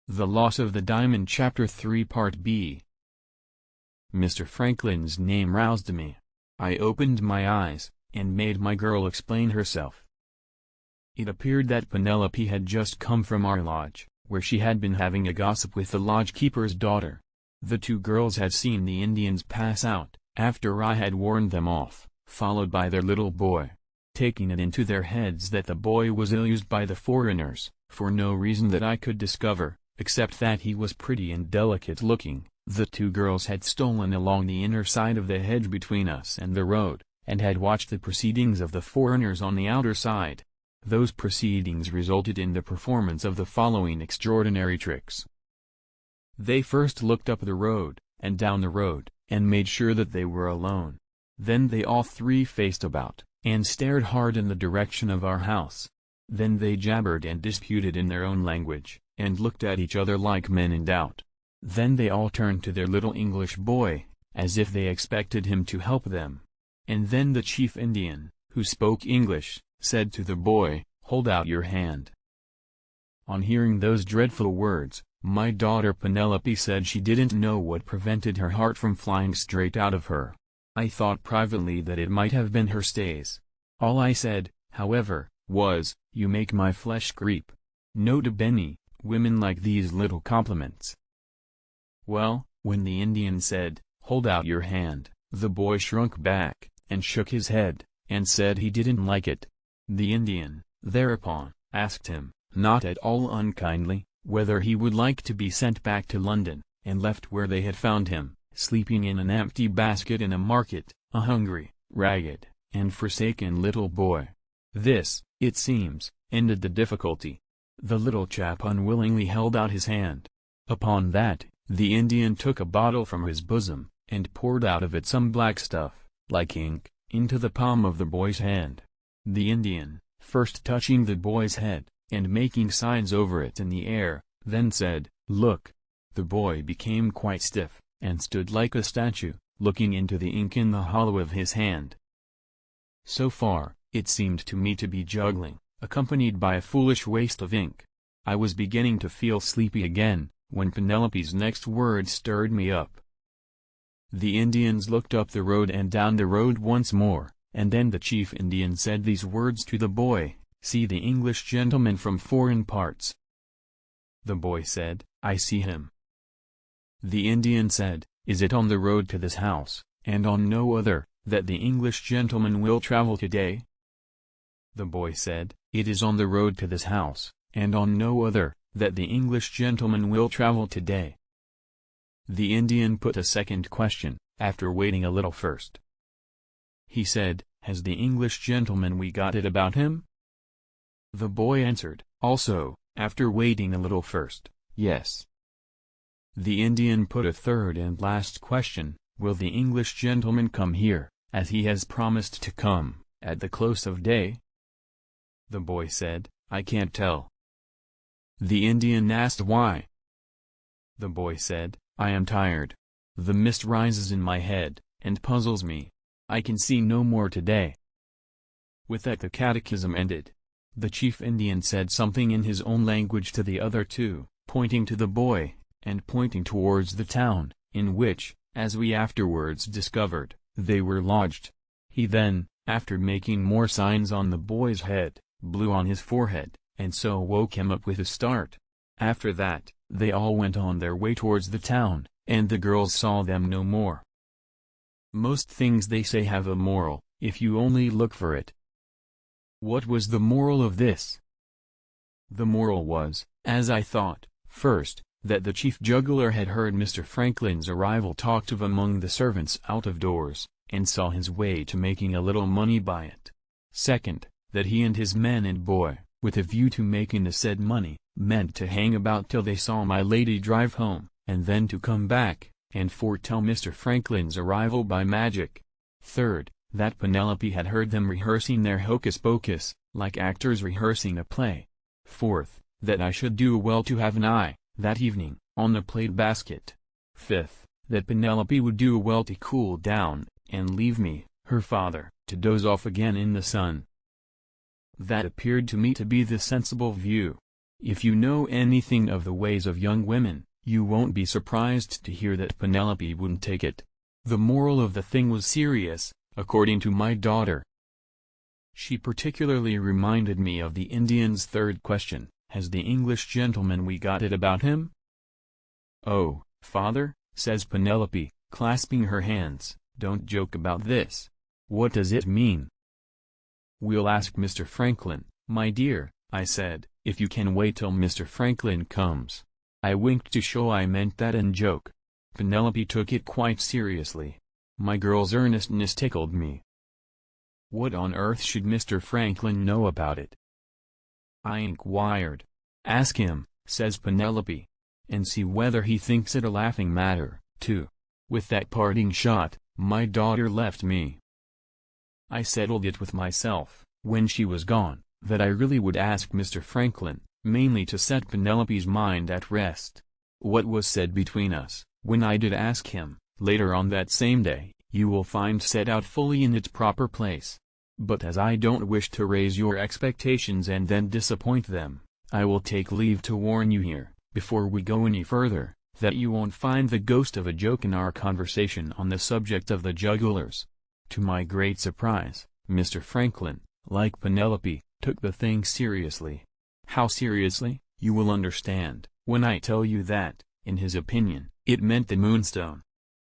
The Loss of the Diamond Chapter 3 Part B. Mr. Franklin's name roused me. I opened my eyes, and made my girl explain herself. It appeared that Penelope had just come from our lodge, where she had been having a gossip with the lodge-keeper's daughter. The two girls had seen the Indians pass out, after I had warned them off, followed by their little boy. Taking it into their heads that the boy was ill-used by the foreigners, for no reason that I could discover, except that he was pretty and delicate-looking, the two girls had stolen along the inner side of the hedge between us and the road, and had watched the proceedings of the foreigners on the outer side. Those proceedings resulted in the performance of the following extraordinary tricks. They first looked up the road, and down the road, and made sure that they were alone. Then they all three faced about, and stared hard in the direction of our house. Then they jabbered and disputed in their own language, and looked at each other like men in doubt. Then they all turned to their little English boy, as if they expected him to help them. And then the chief Indian, who spoke English, said to the boy, "Hold out your hand." On hearing those dreadful words, my daughter Penelope said she didn't know what prevented her heart from flying straight out of her. I thought privately that it might have been her stays. All I said, however, was, "You make my flesh creep." Nota bene, women like these little compliments. Well, when the Indian said, "Hold out your hand," the boy shrunk back, and shook his head, and said he didn't like it. The Indian, thereupon, asked him, not at all unkindly, whether he would like to be sent back to London, and left where they had found him, sleeping in an empty basket in a market, a hungry, ragged, and forsaken little boy. This, it seems, ended the difficulty. The little chap unwillingly held out his hand. Upon that, the Indian took a bottle from his bosom, and poured out of it some black stuff, like ink, into the palm of the boy's hand. The Indian, first touching the boy's head, and making signs over it in the air, then said, "Look." The boy became quite stiff, and stood like a statue, looking into the ink in the hollow of his hand. So far, it seemed to me to be juggling, accompanied by a foolish waste of ink. I was beginning to feel sleepy again, when Penelope's next words stirred me up. The Indians looked up the road and down the road once more, and then the chief Indian said these words to the boy, "See the English gentleman from foreign parts." The boy said, "I see him." The Indian said, "Is it on the road to this house, and on no other, that the English gentleman will travel today?" The boy said, "It is on the road to this house, and on no other, that the English gentleman will travel today." The Indian put a second question, after waiting a little first. He said, "Has the English gentleman we got it about him?" The boy answered, also, after waiting a little first, "Yes." The Indian put a third and last question, "Will the English gentleman come here, as he has promised to come, at the close of day?" The boy said, "I can't tell." The Indian asked why. The boy said, "I am tired. The mist rises in my head, and puzzles me. I can see no more today." With that the catechism ended. The chief Indian said something in his own language to the other two, pointing to the boy, and pointing towards the town, in which, as we afterwards discovered, they were lodged. He then, after making more signs on the boy's head, blew on his forehead, and so woke him up with a start. After that, they all went on their way towards the town, and the girls saw them no more. Most things they say have a moral, if you only look for it. What was the moral of this? The moral was, as I thought, first, that the chief juggler had heard Mr. Franklin's arrival talked of among the servants out of doors, and saw his way to making a little money by it. Second, that he and his men and boy, with a view to making the said money, meant to hang about till they saw my lady drive home, and then to come back, and foretell Mr. Franklin's arrival by magic. Third, that Penelope had heard them rehearsing their hocus-pocus, like actors rehearsing a play. Fourth, that I should do well to have an eye, that evening, on the plate basket. Fifth, that Penelope would do well to cool down, and leave me, her father, to doze off again in the sun. That appeared to me to be the sensible view. If you know anything of the ways of young women, you won't be surprised to hear that Penelope wouldn't take it. The moral of the thing was serious, according to my daughter. She particularly reminded me of the Indian's third question: has the English gentleman we got it about him? "Oh, father," says Penelope, clasping her hands, "don't joke about this. What does it mean?" "We'll ask Mr. Franklin, my dear," I said, "if you can wait till Mr. Franklin comes." I winked to show I meant that in joke. Penelope took it quite seriously. My girl's earnestness tickled me. "What on earth should Mr. Franklin know about it?" I inquired. "Ask him," says Penelope. "And see whether he thinks it a laughing matter, too." With that parting shot, my daughter left me. I settled it with myself, when she was gone, that I really would ask Mr. Franklin, mainly to set Penelope's mind at rest. What was said between us, when I did ask him, later on that same day, you will find set out fully in its proper place. But as I don't wish to raise your expectations and then disappoint them, I will take leave to warn you here, before we go any further, that you won't find the ghost of a joke in our conversation on the subject of the jugglers. To my great surprise, Mr. Franklin, like Penelope, took the thing seriously. How seriously, you will understand, when I tell you that, in his opinion, it meant the Moonstone.